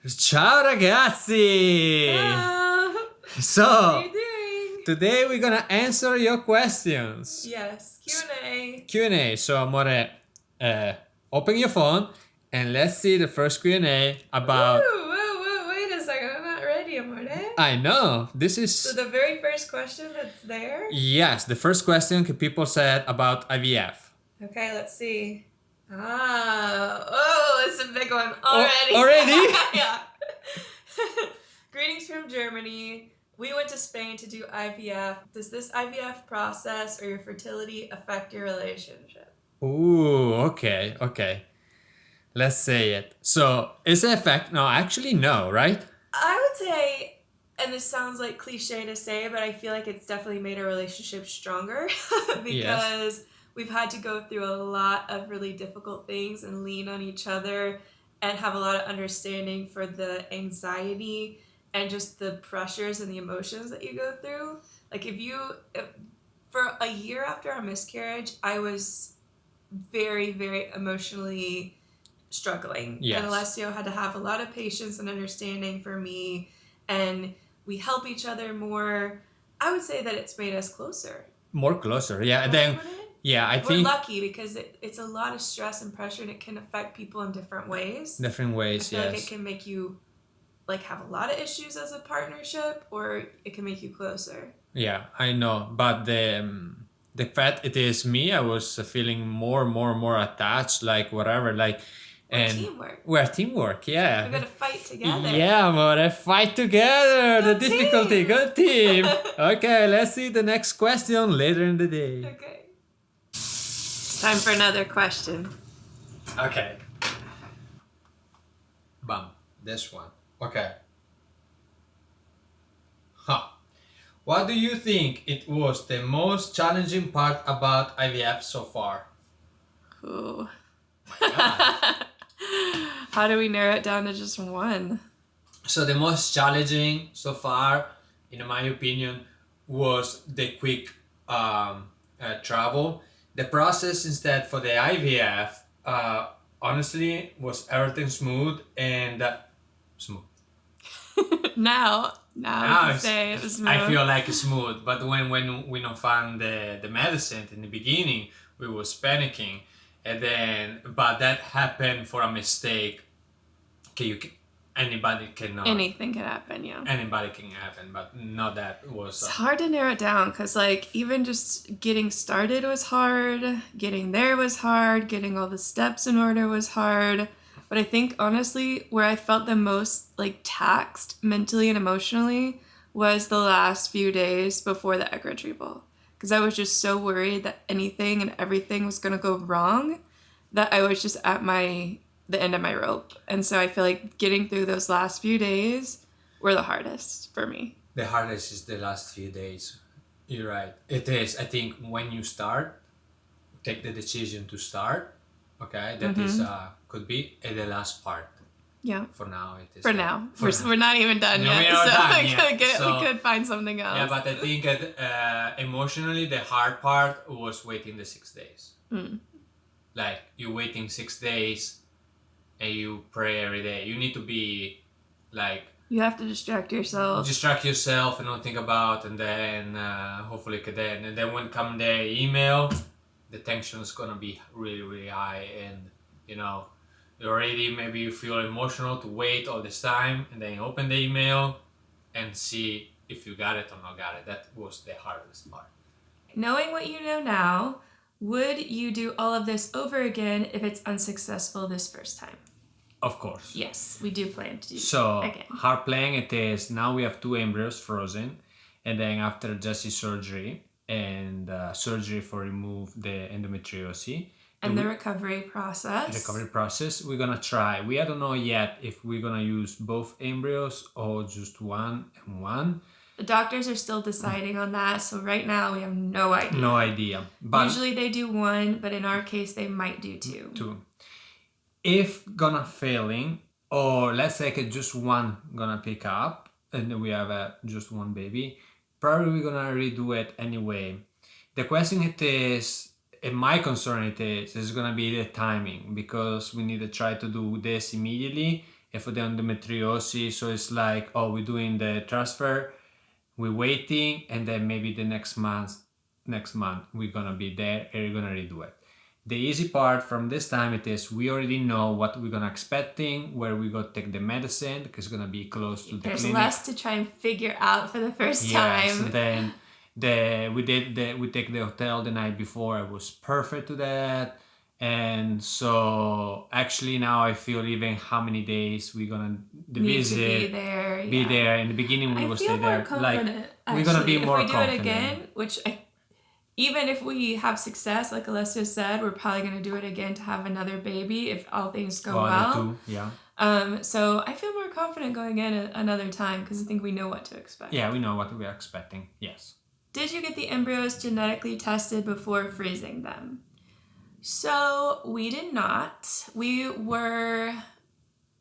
Ciao ragazzi! Hello! How are So, you doing? today we're gonna answer your questions. Yes, Q&A. Q&A. So, amore, open your phone and let's see the first Q&A about... Whoa, wait a second. I'm not ready, amore. I know, this So is... the very first question that's there? Yes, the first question people said about IVF. Okay, let's see. Oh, it's a big one already. Already? Yeah. Greetings from Germany. We went to Spain to do IVF. Does this IVF process or your fertility affect your relationship? Ooh, okay. Let's say it. So, is it effect? No, actually no, right? I would say, and this sounds like cliche to say, but I feel like it's definitely made our relationship stronger because we've had to go through a lot of really difficult things and lean on each other and have a lot of understanding for the anxiety and just the pressures and the emotions that you go through. Like for a year after our miscarriage, I was very, very emotionally struggling. Yes. And Alessio had to have a lot of patience and understanding for me, and we help each other more. I would say that it's made us closer. More closer, yeah. Right, Then, Renee? I We're think lucky because it's a lot of stress and pressure, and it can affect people in different ways. different I ways, feel like yes. it can make you have a lot of issues as a partnership, or it can make you closer. Yeah, I know, but the fact it is me, I was feeling more attached, like whatever, like, We're teamwork. We're teamwork, yeah. We gotta fight together. Yeah, but fight together. Good the difficulty, team. good team. Okay, let's see the next question later in the day. Okay. It's time for another question. Okay. Bam, this one. Okay. What do you think it was the most challenging part about IVF so far? Ooh. My God. How do we narrow it down to just one? So the most challenging so far, in my opinion, was the quick travel. The process instead for the IVF, honestly, was everything smooth and smooth. Now we can say it was smooth. I feel like it's smooth, but when we don't find the medicine in the beginning, we was panicking, and then but that happened for a mistake. Okay, anybody cannot. Anything can happen, yeah. Anybody can happen, but not that was. It's hard to narrow it down because even just getting started was hard, getting there was hard, getting all the steps in order was hard. But I think honestly, where I felt the most taxed mentally and emotionally was the last few days before the egg retrieval. Because I was just so worried that anything and everything was going to go wrong that I was just at the end of my rope. And so I feel like getting through those last few days were the hardest for me. The hardest is the last few days. You're right. It is. I think when you take the decision to start, okay, that is could be the last part. Yeah. For now, it is. For now. We're not even done yet. We're not done yet. We could find something else. Yeah, but I think that emotionally, the hard part was waiting the 6 days. Like, you're waiting 6 days and you pray every day. You need to be like... You have to distract yourself. Distract yourself and not think about, and then hopefully and then when come the email, the tension is gonna be really, really high, and maybe you feel emotional to wait all this time, and then you open the email and see if you got it or not got it. That was the hardest part. Knowing what you know now, would you do all of this over again if it's unsuccessful this first time? Of course. Yes, we do plan to do so again. Hard plan it is. Now we have 2 embryos frozen, and then after Jessi surgery and surgery for remove the endometriosis and the recovery process. We're gonna try. We don't know yet if we're gonna use both embryos or just one and one. The doctors are still deciding on that, so right now we have no idea. No idea. But usually they do one, but in our case they might do 2. 2. If gonna failing, or let's say just one gonna pick up, and we have just one baby, probably we're gonna redo it anyway. The question it is, and my concern is gonna be the timing, because we need to try to do this immediately and for the endometriosis, so it's like, oh, we're doing the transfer, we're waiting, and then maybe the next month we're gonna be there and we're gonna redo it. The easy part from this time it is we already know what we're gonna expecting, where we go take the medicine because it's gonna be close to the There's clinic. less to try and figure out for the first Yes, time. and then we take the hotel the night before. I was perfect to that, and so actually now I feel even how many days we're gonna Need visit, to be there. be Yeah. there. In the beginning we I will feel stay more there. Like confident. we're gonna be actually. more If we do confident. it again, which even if we have success, like Alessio said, we're probably going to do it again to have another baby if all things go well. Too, yeah. So I feel more confident going in another time because I think we know what to expect. Yeah, we know what we are expecting. Yes. Did you get the embryos genetically tested before freezing them? So we did not. We were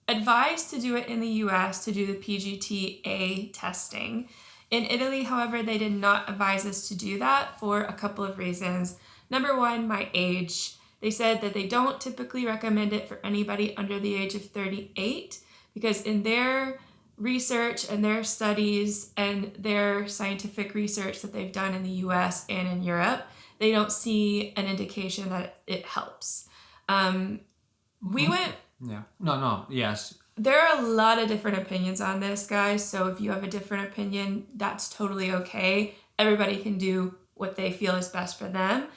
advised to do it in the US to do the PGT-A testing. In Italy, however, they did not advise us to do that for a couple of reasons. Number one, my age. They said that they don't typically recommend it for anybody under the age of 38 because in their research and their studies and their scientific research that they've done in the US and in Europe, they don't see an indication that it helps. We went... Yeah. No. Yes. There are a lot of different opinions on this, guys. So if you have a different opinion, that's totally okay. Everybody can do what they feel is best for them.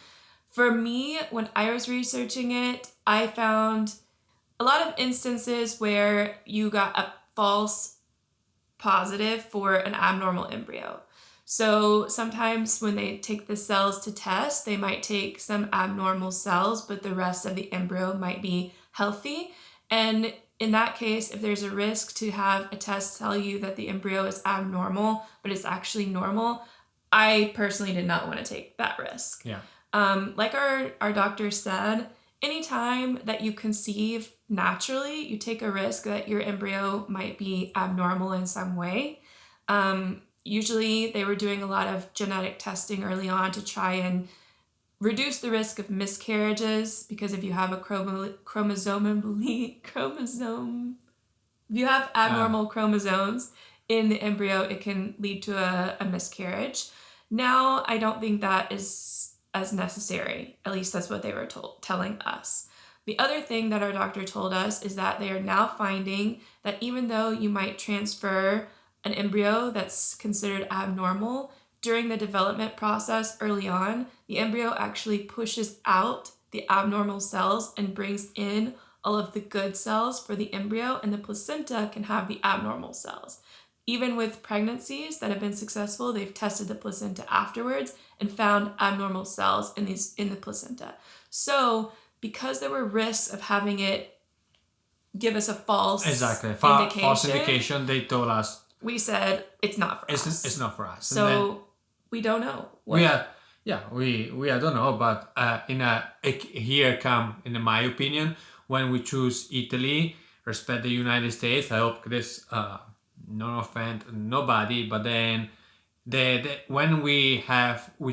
For me, when I was researching it, I found a lot of instances where you got a false positive for an abnormal embryo. So sometimes when they take the cells to test, they might take some abnormal cells, but the rest of the embryo might be healthy. And in that case, if there's a risk to have a test tell you that the embryo is abnormal, but it's actually normal, I personally did not want to take that risk. Yeah. Like our doctor said, anytime that you conceive naturally, you take a risk that your embryo might be abnormal in some way. Usually they were doing a lot of genetic testing early on to try and reduce the risk of miscarriages because if you have a if you have abnormal chromosomes in the embryo, it can lead to a miscarriage. Now, I don't think that is as necessary. At least that's what they were telling us. The other thing that our doctor told us is that they are now finding that even though you might transfer an embryo that's considered abnormal, during the development process early on, the embryo actually pushes out the abnormal cells and brings in all of the good cells for the embryo, and the placenta can have the abnormal cells. Even with pregnancies that have been successful, they've tested the placenta afterwards and found abnormal cells in the placenta. So because there were risks of having it give us a false indication, they told us. We said it's not for us. It's not for us. So we don't know. We don't know, but here come, in my opinion, when we choose Italy, respect the United States. I hope this not offend nobody, but then when we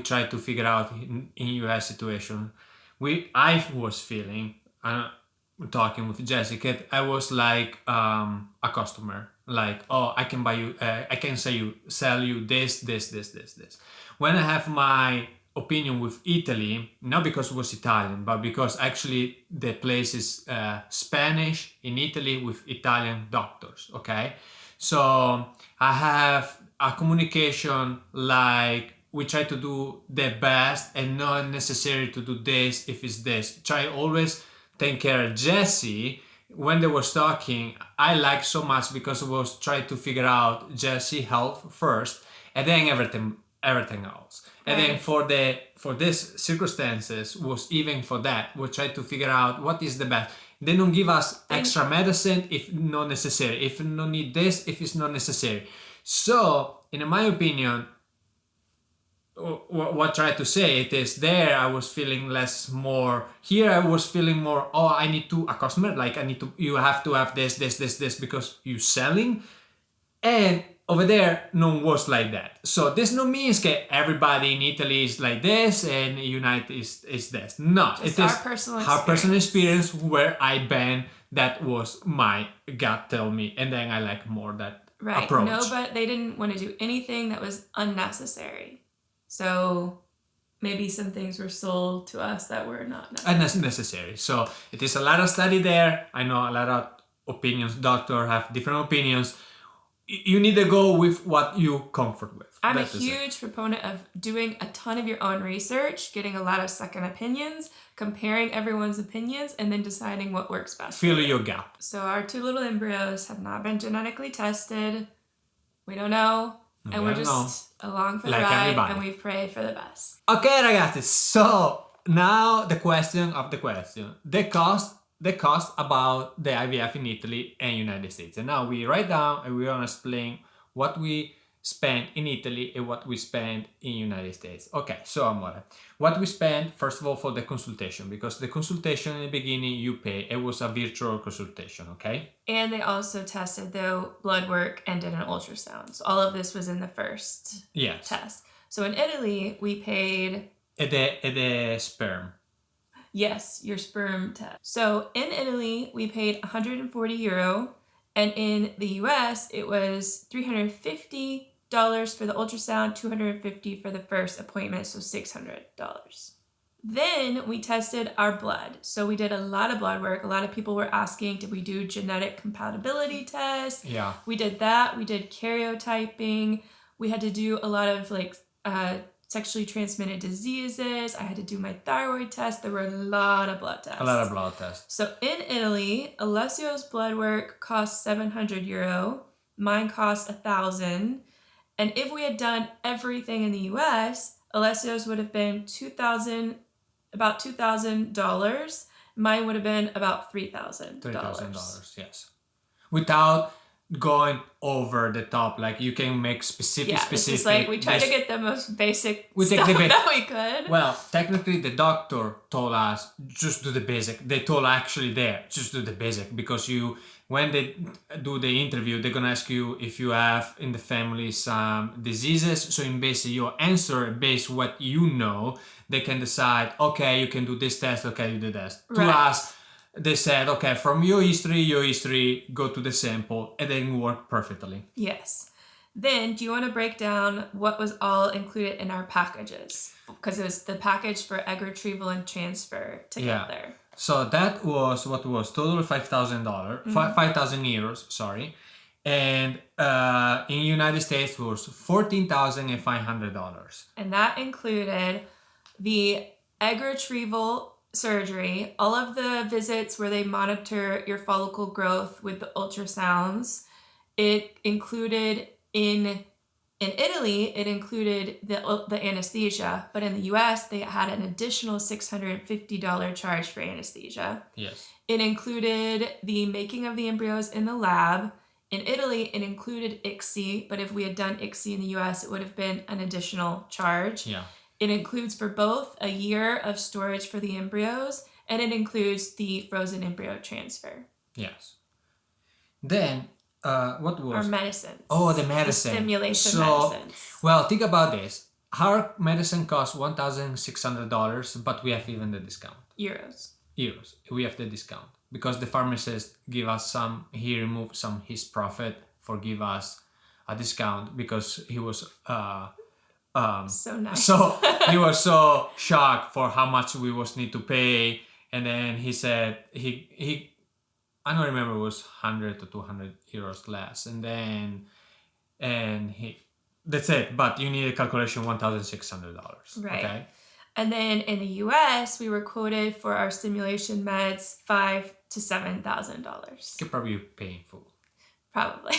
try to figure out in US situation, I was feeling talking with Jessi, I was like a customer. Like, oh, I can buy you, I can sell you this. When I have my opinion with Italy, not because it was Italian, but because actually the place is Spanish in Italy with Italian doctors, okay? So I have a communication like we try to do the best and not necessary to do this if it's this. Try always take care of Jessi. When they was talking, I liked so much because I was trying to figure out Jessi health first and then everything else. And then for these circumstances was even for that, we try to figure out what is the best. They don't give us extra medicine if not necessary. If you don't need this, if it's not necessary. So, in my opinion, what I try to say it is there I was feeling more here I was feeling more, oh, I need to a customer, like you have to have this because you selling, and over there no one was like that. So this no means that everybody in Italy is like this and United is this. No, just it is our personal experience where I been That was my gut tell me, and then I like more that Right. approach. No, but they didn't want to do anything that was unnecessary. So maybe some things were sold to us that were not necessary. Unnecessary. So it is a lot of study there. I know a lot of opinions. Doctors have different opinions. You need to go with what you comfort with. I'm That a is it. huge proponent of doing a ton of your own research, getting a lot of second opinions, comparing everyone's opinions, and then deciding what works best. Fill your gap. So our 2 little embryos have not been genetically tested. We don't know. And we're just along for the Like ride, everybody. and we've prayed for the best. Okay, ragazzi. So now the question of the question: the cost about the IVF in Italy and United States. And now we write down and we're gonna explain what we spent in Italy and what we spent in United States. Okay, so amore, what we spent first of all for the consultation, because the consultation in the beginning you pay. It was a virtual consultation, okay? And they also tested the blood work and did an ultrasound. So all of this was in the first Yes. test. So in Italy, we paid... The sperm. Yes, your sperm test. So in Italy, we paid 140 euro. And in the US, it was $350 for the ultrasound, $250 for the first appointment, so $600. Then we tested our blood. So we did a lot of blood work. A lot of people were asking, did we do genetic compatibility tests? Yeah. We did that. We did karyotyping. We had to do a lot of sexually transmitted diseases. I had to do my thyroid test. There were a lot of blood tests. A lot of blood tests. So in Italy, Alessio's blood work cost 700 euro. Mine cost 1,000. And if we had done everything in the US, Alessio's would have been about $2,000. Mine would have been about $3,000. $3,000, yes. Without going over the top, like you can make specific. This is like we tried to get the most basic stuff that we could. Well, technically the doctor told us just do the basic. They told actually there just do the basic, because when they do the interview, they're gonna ask you if you have in the family some diseases. So in base your answer, based what you know, they can decide, okay, you can do this test, okay, you do this. Right. To us, they said, okay, from your history, go to the sample, and then work perfectly. Yes. Then, do you want to break down what was all included in our packages? Because it was the package for egg retrieval and transfer to get there. So that was what was total $5,000, 5,000 euros, sorry. And in United States was $14,500. And that included the egg retrieval surgery, all of the visits where they monitor your follicle growth with the ultrasounds. It included in Italy, it included the anesthesia, but in the US, they had an additional $650 charge for anesthesia. Yes. It included the making of the embryos in the lab. In Italy, it included ICSI, but if we had done ICSI in the US, it would have been an additional charge. Yeah. It includes for both a year of storage for the embryos, and it includes the frozen embryo transfer. Yes. Then, what was? Our medicines. Oh, the medicine. The stimulation medicines. Well, think about this. Our medicine costs $1,600, but we have even the discount. Euros. We have the discount. Because the pharmacist give us he removed some his profit for give us a discount, because he was... so nice. So he was so shocked for how much we was need to pay, and then he said he I don't remember, it was 100 to 200 euros less, and he that's it. But you need a calculation $1,600. Right. Okay. And then in the US, we were quoted for our stimulation meds $5,000 to $7,000. Could probably pay in full. Probably.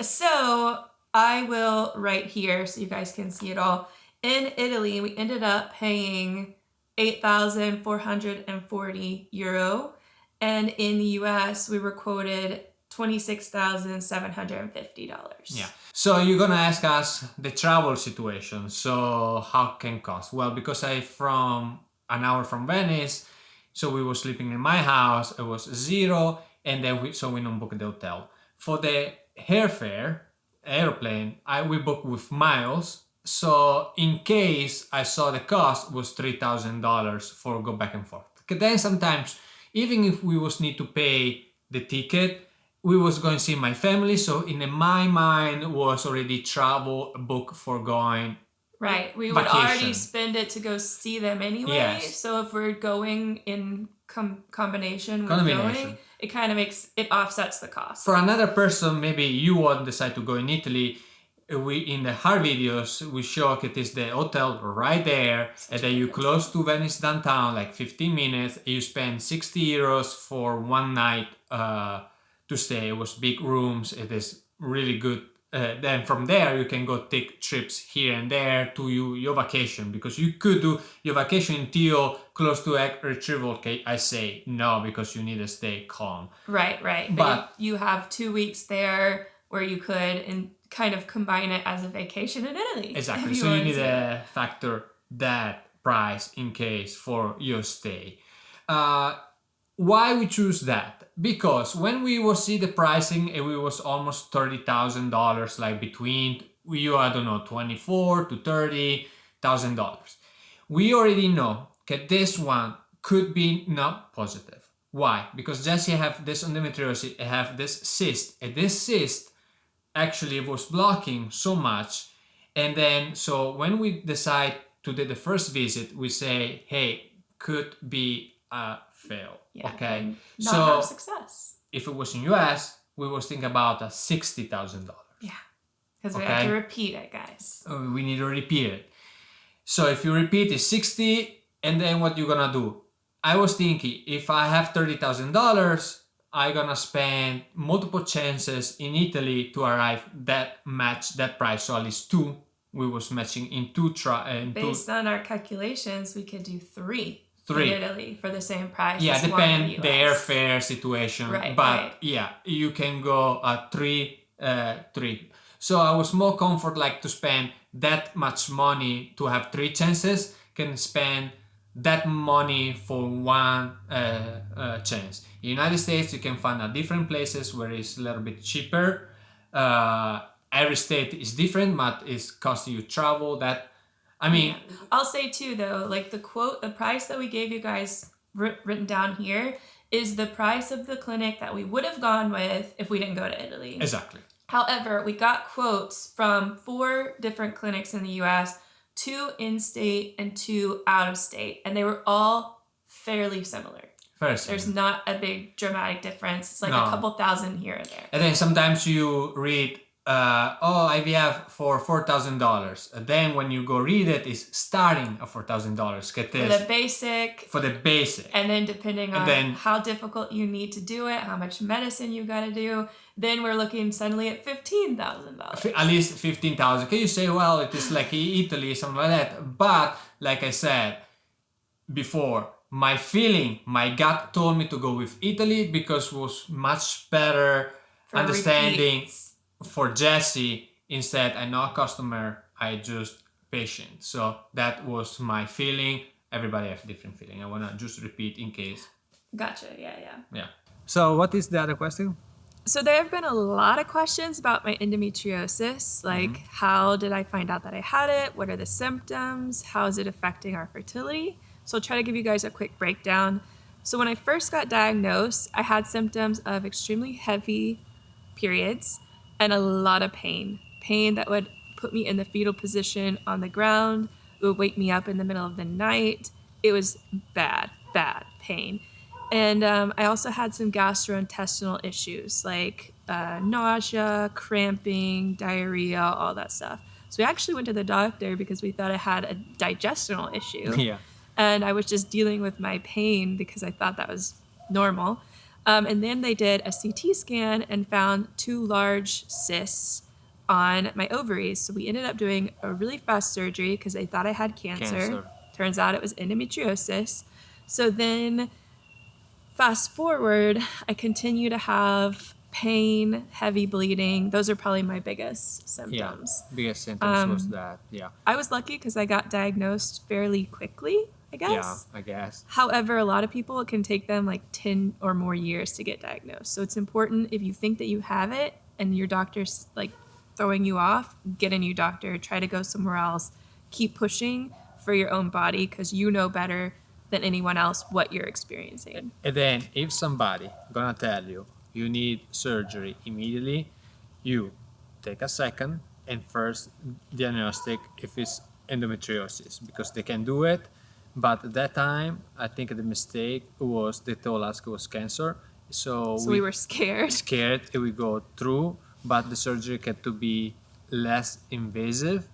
So I will write here so you guys can see it all. In Italy, we ended up paying 8,440 euro. And in the US, we were quoted $26,750. Yeah. So you're gonna ask us the travel situation. So how can cost? Well, because from an hour from Venice, so we were sleeping in my house. It was zero, and then we don't book the hotel. For the airfare, airplane, we booked with miles. So in case I saw the cost was $3,000 for go back and forth. Then sometimes even if we was need to pay the ticket, we was going to see my family. So in my mind was already travel book for going Right. We would vacation. already spend it to go see them anyway. Yes. So if we're going in combination with going, it kind of it offsets the cost. For another person, maybe you won't decide to go in Italy. We in the hard videos we show it is the hotel right there, and then you close to Venice downtown, like 15 minutes. You spend 60 euros for one night to stay. It was big rooms. It is really good. Then from there you can go take trips here and there to your vacation, because you could do your vacation until close to egg retrieval. Okay, I say no, because you need to stay calm. Right. But you have 2 weeks there where you could and kind of combine it as a vacation in Italy. Exactly. So you need to factor that price in case for your stay. Why we choose that? Because when we will see the pricing, it was almost $30,000, like between I don't know, $24,000 to $30,000. We already know that this one could be not positive. Why? Because Jessi have this endometriosis, have this cyst, and this cyst actually was blocking so much. And then so when we decide to do the first visit, we say, hey, could be a fail. Yeah, okay, not so have success. If it was in US, we was thinking about a $60,000. Yeah, because we have to repeat it, guys. We need to repeat it. So if you repeat it's 60, and then what you gonna do? I was thinking, if I have $30,000, I gonna spend multiple chances in Italy to arrive that match that price. So at least two, we was matching in two Based on our calculations, we could do three in Italy for the same price. Yeah, as depend the the airfare situation. Right, but yeah, you can go three. So I was more comfort like to spend that much money to have three chances, can spend that money for one chance. In the United States, you can find at different places where it's a little bit cheaper. Every state is different, but it's costing you travel. I'll say too, though, like the price that we gave you guys written down here is the price of the clinic that we would have gone with if we didn't go to Italy. Exactly. However, we got quotes from 4 different clinics in the US, 2 in-state and 2 out-of-state, and they were all fairly similar. There's not a big dramatic difference. It's like a couple thousand here and there. And then sometimes you read, IVF for $4,000. And then when you go read it, it's starting at $4,000. For the basic. And then depending on how difficult you need to do it, how much medicine you got to do, then we're looking suddenly at $15,000. At least $15,000. Can you say, well, it is like Italy, something like that? But like I said before, my gut told me to go with Italy because it was much better for understanding repeats. For Jessi. Instead, I'm not a customer, I just patient. So that was my feeling. Everybody has different feeling. I want to just repeat in case. Gotcha. Yeah. So what is the other question? So there have been a lot of questions about my endometriosis, like how did I find out that I had it? What are the symptoms? How is it affecting our fertility? So I'll try to give you guys a quick breakdown. So when I first got diagnosed, I had symptoms of extremely heavy periods and a lot of pain that would put me in the fetal position on the ground. It would wake me up in the middle of the night. It was bad pain. And I also had some gastrointestinal issues like nausea, cramping, diarrhea, all that stuff. So we actually went to the doctor because we thought I had a digestional issue. Yeah. And I was just dealing with my pain because I thought that was normal. And then they did a CT scan and found 2 large cysts on my ovaries. So we ended up doing a really fast surgery because they thought I had cancer. Turns out it was endometriosis. So then fast forward, I continue to have pain, heavy bleeding. Those are probably my biggest symptoms. Yeah, biggest symptoms was that, yeah. I was lucky because I got diagnosed fairly quickly, I guess. Yeah, I guess. However, a lot of people, it can take them like 10 or more years to get diagnosed. So it's important if you think that you have it and your doctor's like throwing you off, get a new doctor, try to go somewhere else. Keep pushing for your own body because you know better than anyone else what you're experiencing. And then if somebody gonna tell you you need surgery immediately, you take a second and first diagnostic if it's endometriosis, because they can do it. But at that time, I think the mistake was they told us it was cancer. So we were scared. It will go through, but the surgery had to be less invasive.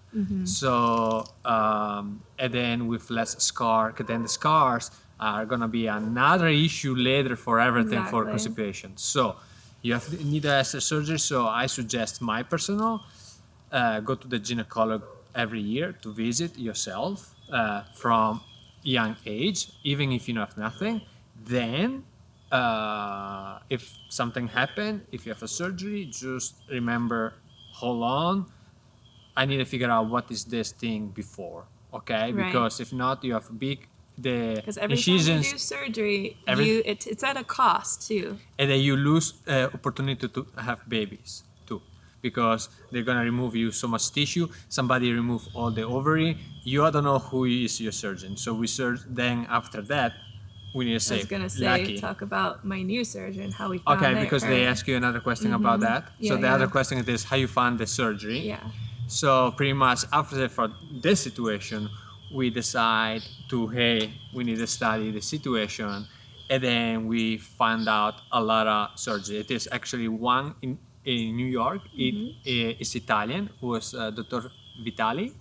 So and then with less scar, 'cause then the scars are gonna be another issue later for everything for Exactly. constipation. So you need a surgery. So I suggest my personal go to the gynecologist every year to visit yourself from young age, even if you know nothing. Then if something happened, if you have a surgery, just remember, hold on, I need to figure out what is this thing before, okay? Right. Because if not, you have Because every time you do surgery, it's at a cost too. and then you lose opportunity to have babies too, because they're gonna remove you so much tissue. Somebody remove all the ovary. You don't know who is your surgeon. So we search. Then after that, we need to say, I was gonna say, lucky. talk about my new surgeon, how we found Okay, because they ask you another question about that. So the other question is how you found the surgery. Yeah. So pretty much after for this situation, we decide to, hey, we need to study the situation, and then we find out a lot of surgery. It is actually one in New York. It is Italian. Was Dr. Vidali,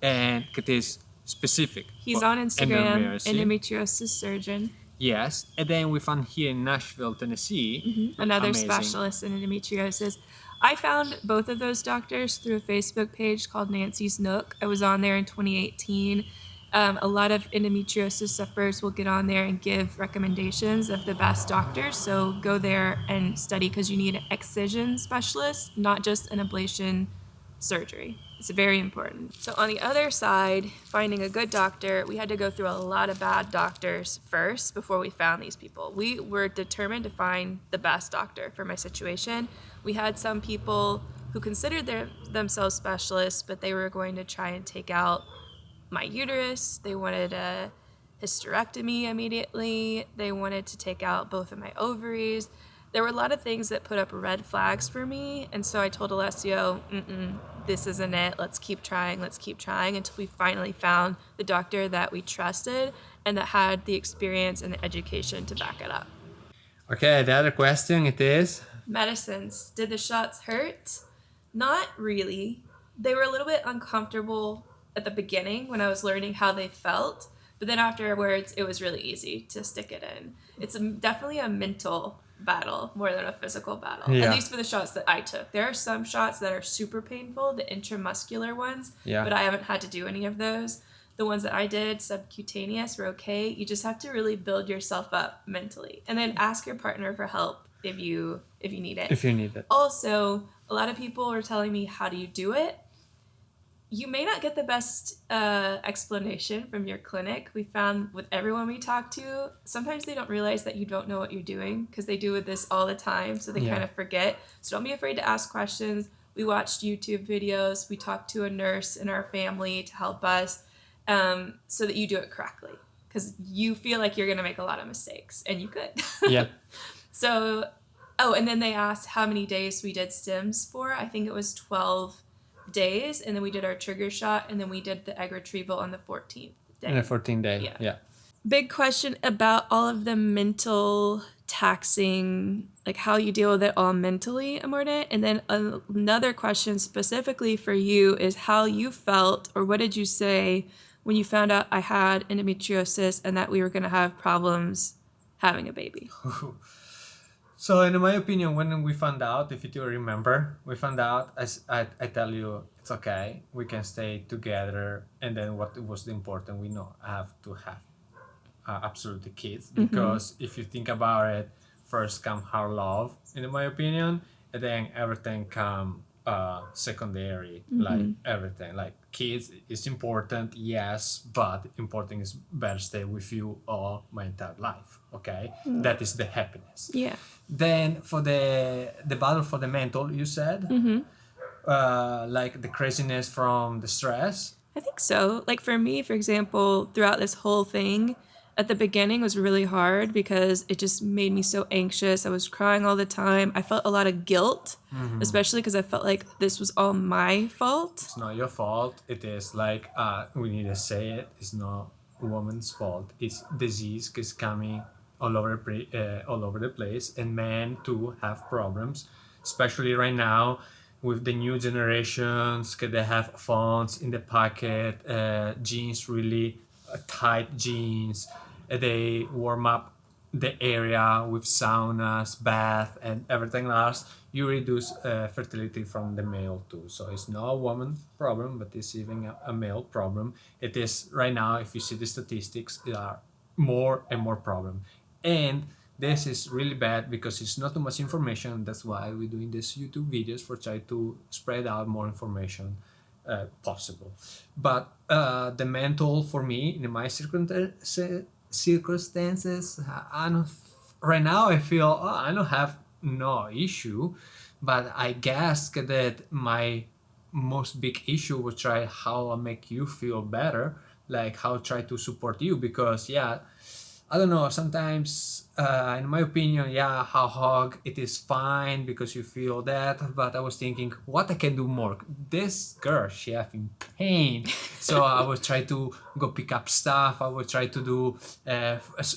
and it is specific. He's on Instagram, endometriosis surgeon. Yes, and then we found here in Nashville, Tennessee, Another amazing specialist in endometriosis. I found both of those doctors through a Facebook page called Nancy's Nook. I was on there in 2018. A lot of endometriosis sufferers will get on there and give recommendations of the best doctors. So go there and study, because you need an excision specialist, not just an ablation surgery. It's very important. So on the other side, finding a good doctor, we had to go through a lot of bad doctors first before we found these people. We were determined to find the best doctor for my situation. We had some people who considered themselves specialists, but they were going to try and take out my uterus. They wanted a hysterectomy immediately. They wanted to take out both of my ovaries. There were a lot of things that put up red flags for me. And so I told Alessio, this isn't it. Let's keep trying until we finally found the doctor that we trusted and that had the experience and the education to back it up. Okay, the other question it is? Medicines. Did the shots hurt? Not really. They were a little bit uncomfortable at the beginning when I was learning how they felt, but then afterwards it was really easy to stick it in. It's definitely a mental battle more than a physical battle, at least for the shots that I took. There are some shots that are super painful, the intramuscular ones, but I haven't had to do any of those. The ones that I did, subcutaneous, were okay. You just have to really build yourself up mentally, and then ask your partner for help if you need it. If you need it. Also, a lot of people were telling me, how do you do it? You may not get the best explanation from your clinic. We found with everyone we talked to, sometimes they don't realize that you don't know what you're doing, because they do this all the time, so they kind of forget. So don't be afraid to ask questions. We watched YouTube videos. We talked to a nurse in our family to help us, so that you do it correctly, because you feel like you're going to make a lot of mistakes, and you could. Yeah. So, and then they asked how many days we did stims for. I think it was 12 days, and then we did our trigger shot, and then we did the egg retrieval on the 14th day. In the 14th day, yeah. Big question about all of the mental taxing, like how you deal with it all mentally, Amorte. And then another question specifically for you is how you felt, or what did you say when you found out I had endometriosis and that we were going to have problems having a baby? So in my opinion, when we found out, if you do remember, we found out, as I tell you, it's okay, we can stay together. And then what was the important, we know I have to have absolutely kids. Because if you think about it, first come our love, in my opinion, and then everything come secondary, like everything. Like kids is important, yes, but important is better stay with you all my entire life, okay? That is the happiness. Yeah. Then for the battle for the mental, you said, like the craziness from the stress. I think so. Like for me, for example, throughout this whole thing, at the beginning was really hard because it just made me so anxious. I was crying all the time. I felt a lot of guilt, especially because I felt like this was all my fault. It's not your fault. It is like we need to say it. It's not a woman's fault. It's disease is coming all over the place, and men too have problems, especially right now with the new generations. 'Cause they have phones in the pocket, jeans really tight jeans. They warm up the area with saunas, bath, and everything else. You reduce fertility from the male too. So it's not a woman problem, but it's even a male problem. It is right now, if you see the statistics, there are more and more problem. And this is really bad because it's not too much information. That's why we're doing these YouTube videos for try to spread out more information possible. But the mental for me in my circumstances, I don't, right now I feel I don't have no issue, but I guess that my most big issue will try how I make you feel better, like how try to support you, because yeah, I don't know, sometimes in my opinion, yeah, how hug it is fine because you feel that, but I was thinking what I can do more. This girl, she having pain, so I would try to go pick up stuff. I would try to do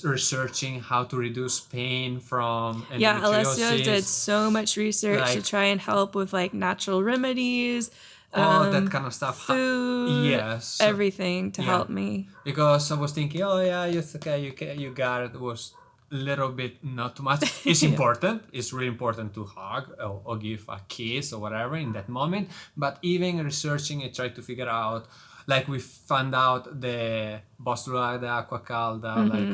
researching how to reduce pain from Yeah, Alessio did endometriosis, so much research to like try and help with like natural remedies, all that kind of stuff. food, Yes, everything to yeah, help me. because I was thinking, oh yeah, it's okay, you got it. It was a little bit not too much. It's Yeah. important. It's really important to hug or give a kiss or whatever in that moment. But even researching, I tried to figure out. Like we found out the Bostolada, Acqua Calda, like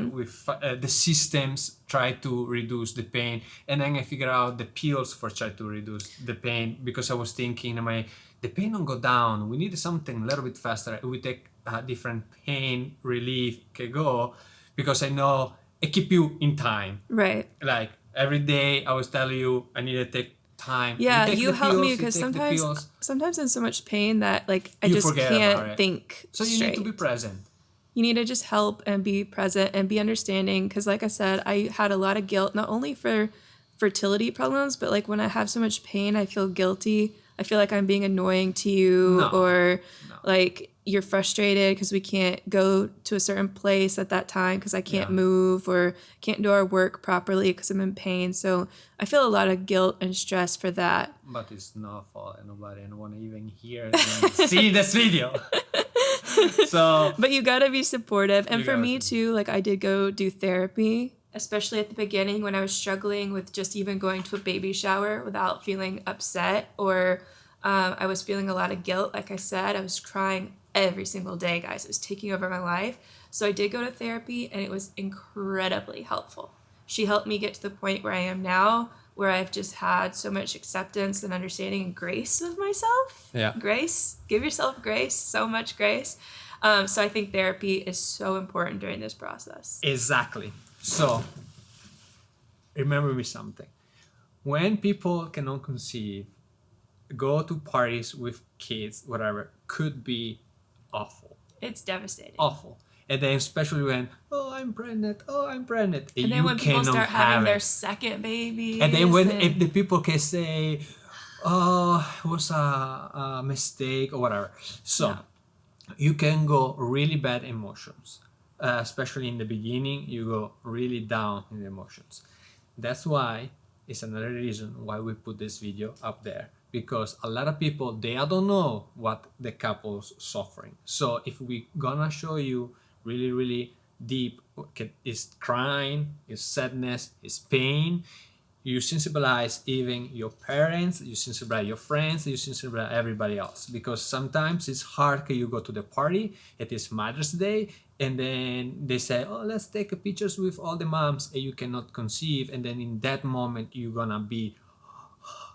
the systems try to reduce the pain, and then I figure out the pills for try to reduce the pain because I was thinking, the pain don't go down. We need something a little bit faster. We take a different pain relief can go because I know it keep you in time. Right. Like every day I was telling you I need to take time. Yeah, You take you the help me pills, you because take the pills, sometimes I'm so much pain that like I you just forget about can't it. think So you need to be straight. present. You need to just help and be present and be understanding because like I said, I had a lot of guilt not only for fertility problems, but like when I have so much pain, I feel guilty. I feel like I'm being annoying to you No, or no. like you're frustrated because we can't go to a certain place at that time because I can't Yeah. move or can't do our work properly because I'm in pain. So I feel a lot of guilt and stress for that. But it's not for nobody. I don't want to even hear it and see this video. So But you gotta be supportive. And you for gotta me be- too, like I did go do therapy, especially at the beginning when I was struggling with just even going to a baby shower without feeling upset or I was feeling a lot of guilt. Like I said, I was crying every single day, guys. It was taking over my life. So I did go to therapy and it was incredibly helpful. She helped me get to the point where I am now, where I've just had so much acceptance and understanding and grace with myself. Yeah. Grace. Give yourself grace, so much grace. So I think therapy is so important during this process. Exactly. So remember me something. When people cannot conceive, go to parties with kids, whatever, could be awful. It's devastating. Awful. And then especially when, oh, I'm pregnant, And then when people start having their second baby. And then when if the people can say, oh, it was a mistake or whatever. So Yeah. you can go really bad emotions. Especially in the beginning, you go really down in the emotions. That's why it's another reason why we put this video up there, because a lot of people, they don't know what the couple's suffering. So if we gonna show you really deep, is crying, is sadness, is pain, you sensibilize even your parents, you sensibilize your friends, you sensibilize everybody else, because sometimes it's hard. You go to the party, it is Mother's Day, and then they say, oh, let's take pictures with all the moms, and you cannot conceive, and then in that moment you're gonna be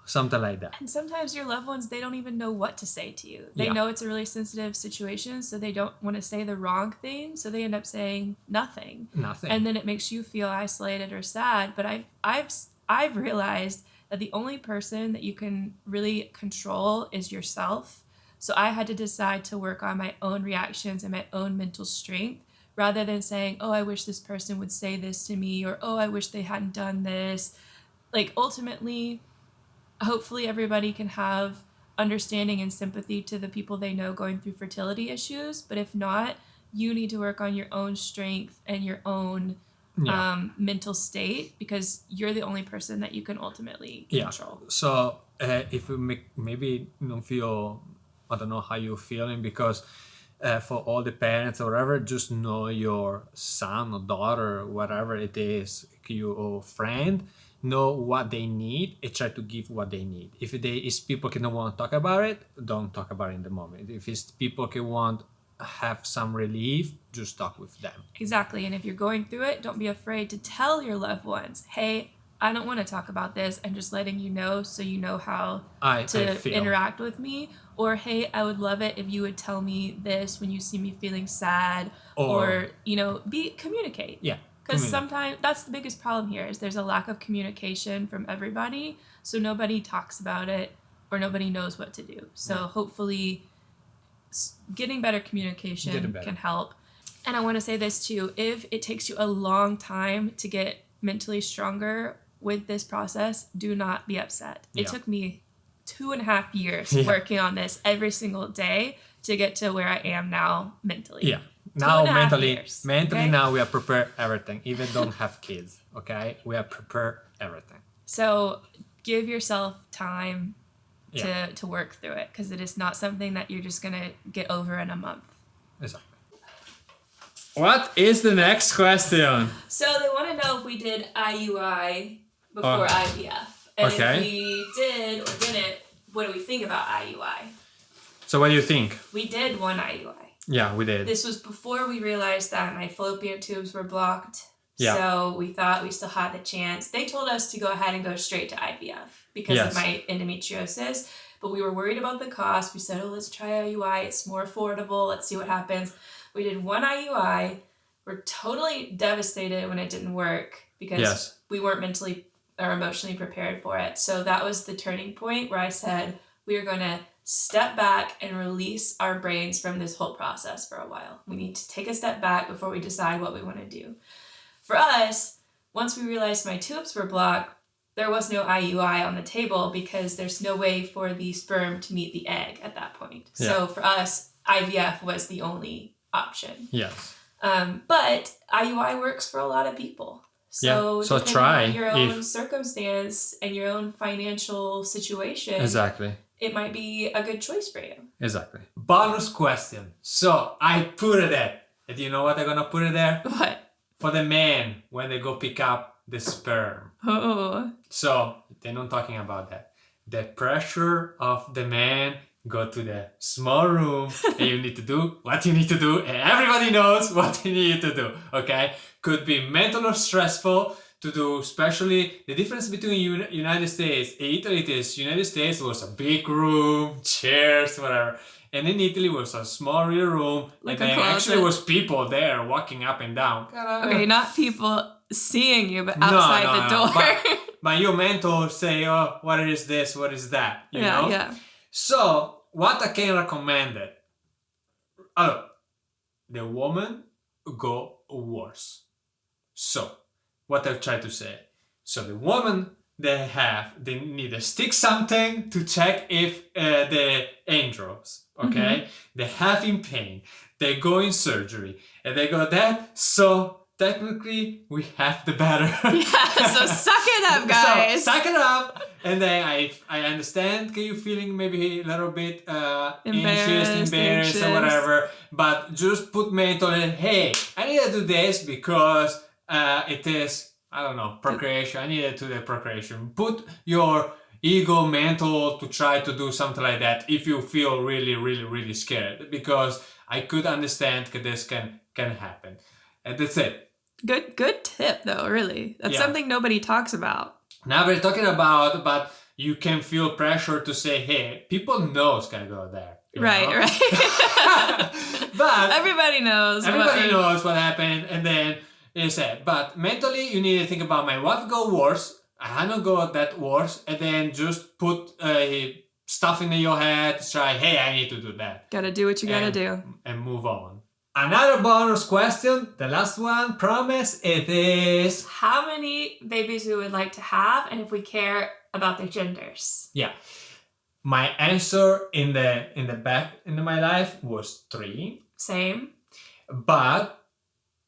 something like that. And sometimes your loved ones, they don't even know what to say to you. They Yeah. know it's a really sensitive situation, so they don't want to say the wrong thing, so they end up saying nothing. Nothing. And then it makes you feel isolated or sad. But I've realized that the only person that you can really control is yourself. So I had to decide to work on my own reactions and my own mental strength rather than saying, oh, I wish this person would say this to me, or oh, I wish they hadn't done this. Like, ultimately, hopefully everybody can have understanding and sympathy to the people they know going through fertility issues. But if not, you need to work on your own strength and your own mental state, because you're the only person that you can ultimately control. So if you maybe don't feel, I don't know how you're feeling, because for all the parents or whatever, just know your son or daughter, whatever it is, your friend, know what they need and try to give what they need. If people can don't want to talk about it, don't talk about it in the moment. If it's people can want have some relief, just talk with them. Exactly. And if you're going through it, don't be afraid to tell your loved ones, hey, I don't want to talk about this, and just letting you know so you know how to interact with me. Or, hey, I would love it if you would tell me this when you see me feeling sad, or communicate. Yeah. Because sometimes that's the biggest problem here, is there's a lack of communication from everybody. So nobody talks about it, or nobody knows what to do. So hopefully getting better communication can help. And I want to say this too, if it takes you a long time to get mentally stronger with this process, do not be upset. It took me 2.5 years working on this every single day to get to where I am now mentally. Yeah. Now mentally okay? Now we are prepared everything, even don't have kids, okay? We are prepared everything. So give yourself time to work through it, because it is not something that you're just going to get over in a month. Exactly. What is the next question? So they want to know if we did IUI before IVF. And if we did or didn't, what do we think about IUI? So what do you think? We did one IUI. Yeah, we did. This was before we realized that my fallopian tubes were blocked. Yeah. So we thought we still had the chance. They told us to go ahead and go straight to IVF because of my endometriosis. But we were worried about the cost. We said, let's try IUI. It's more affordable. Let's see what happens. We did one IUI. We're totally devastated when it didn't work because we weren't mentally or emotionally prepared for it. So that was the turning point where I said, we are going to step back and release our brains from this whole process for a while. We need to take a step back before we decide what we want to do. For us, once we realized my tubes were blocked, there was no IUI on the table because there's no way for the sperm to meet the egg at that point. Yeah. So for us, IVF was the only option. Yes. But IUI works for a lot of people. So try on your own circumstance and your own financial situation. Exactly. It might be a good choice for you. Exactly. Bonus question. So I put it there. And you know what I'm going to put it there? What? For the men when they go pick up the sperm. Oh. So they're not talking about that. The pressure of the man go to the small room and you need to do what you need to do. And everybody knows what you need to do. Okay? Could be mental or stressful to do, especially the difference between United States and Italy is United States was a big room, chairs, whatever. And in Italy was a small real room. Like and then actually was people there walking up and down. Okay, not people seeing you, but outside the door. But your mentor say, oh, what is this? What is that? You know? Yeah. So, what I can recommend it? The woman go worse. So, what I've tried to say. So the woman, they need to stick something to check if the embryos, okay? They have in pain. They go in surgery. And they go that, so technically we have the better. Yeah, so suck it up, guys. So, suck it up. And then I understand you feeling maybe a little bit embarrassed or whatever. But just put mentally, hey, I need to do this because it is, I don't know, procreation. I need to do the procreation. Put your ego mental to try to do something like that if you feel really, really, really scared. Because I could understand that this can happen. And that's it. Good tip, though, really. That's something nobody talks about. Now we're talking about, but you can feel pressure to say, hey, people know it's going to go there. Right. But everybody knows. Everybody knows what happened. And then you said, but mentally you need to think about my wife go worse. I had not go that worse. And then just put stuff in your head, try, hey, I need to do that. Gotta do what you gotta do. And move on. Another bonus question, the last one, promise, it is... How many babies we would like to have, and if we care about their genders. Yeah. My answer in my life was 3. Same. But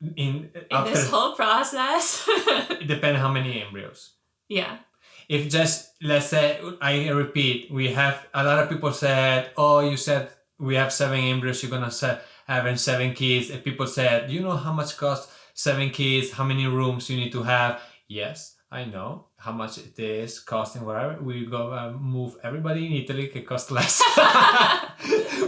after this whole process... it depends how many embryos. Yeah. If just, let's say, I repeat, we have, a lot of people said, oh, you said we have 7 embryos, you're gonna having 7 kids. And people said, you know how much cost 7 kids, how many rooms you need to have? Yes, I know how much it is costing, whatever. We go move everybody in Italy, it can cost less.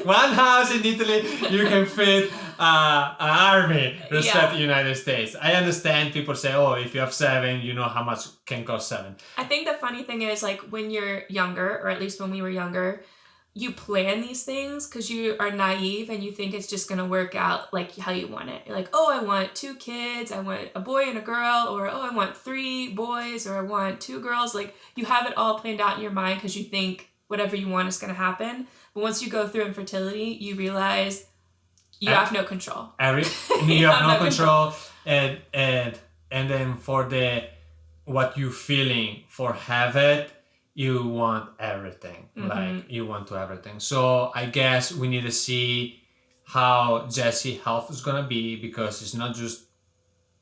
One house in Italy, you can fit an army, respect the United States. I understand people say, oh, if you have 7, you know how much can cost 7. I think the funny thing is, like, when you're younger, or at least when we were younger, you plan these things because you are naive and you think it's just going to work out like how you want it. You're like, oh, I want 2 kids, I want a boy and a girl, or oh, I want 3 boys, or I want 2 girls. Like, you have it all planned out in your mind because you think whatever you want is going to happen. But once you go through infertility, you realize you have no control. You have no control. And then for what you feeling for have it, you want everything. Like, you want to everything. So I guess we need to see how Jessi health is gonna be, because it's not just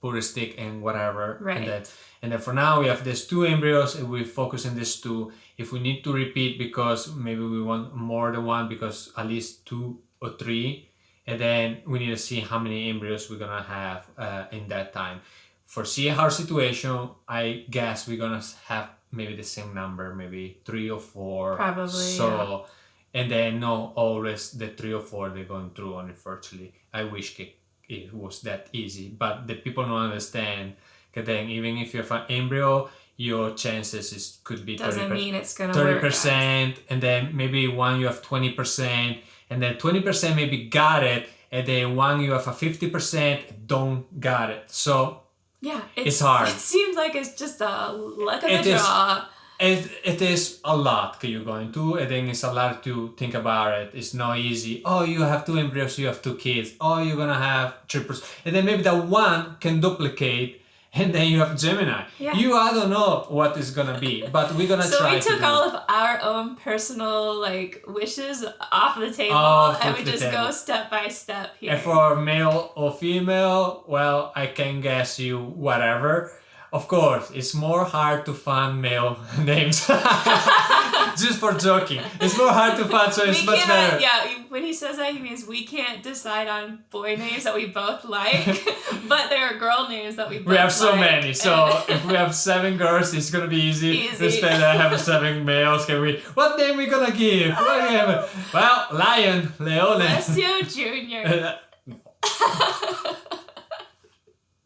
puristic and whatever. Right. And then for now we have these 2 embryos and we focus on these 2. If we need to repeat because maybe we want more than 1, because at least 2 or 3, and then we need to see how many embryos we're gonna have in that time. For CHR situation, I guess we're gonna have maybe the same number, maybe 3 or 4. Probably. So, and then not always the 3 or 4 they're going through, unfortunately. I wish it was that easy, but the people don't understand that then even if you have an embryo, your chances could be doesn't mean it's gonna 30%, and then maybe one you have 20%, and then 20% maybe got it, and then one you have a 50% don't got it. So yeah, it's hard. It seems like it's just a luck of the draw. It is a lot that you're going to, and then it's a lot to think about it. It's not easy. Oh, you have 2 embryos, you have 2 kids. Oh, you're gonna have triples, and then maybe that one can duplicate, and then you have Gemini. Yeah. I don't know what is gonna be, but we're gonna try. So we took all of our own personal wishes off the table, and we just go step by step here. And for male or female, well, I can guess you whatever. Of course, it's more hard to find male names. Just for joking. It's more hard to find, so it's much better. Yeah, when he says that, he means we can't decide on boy names that we both like, but there are girl names that we both like. We have so many, so if we have 7 girls, it's gonna be easy. Instead of having 7 males, what name we gonna give? Well, Lion, Leone. Alessio Jr.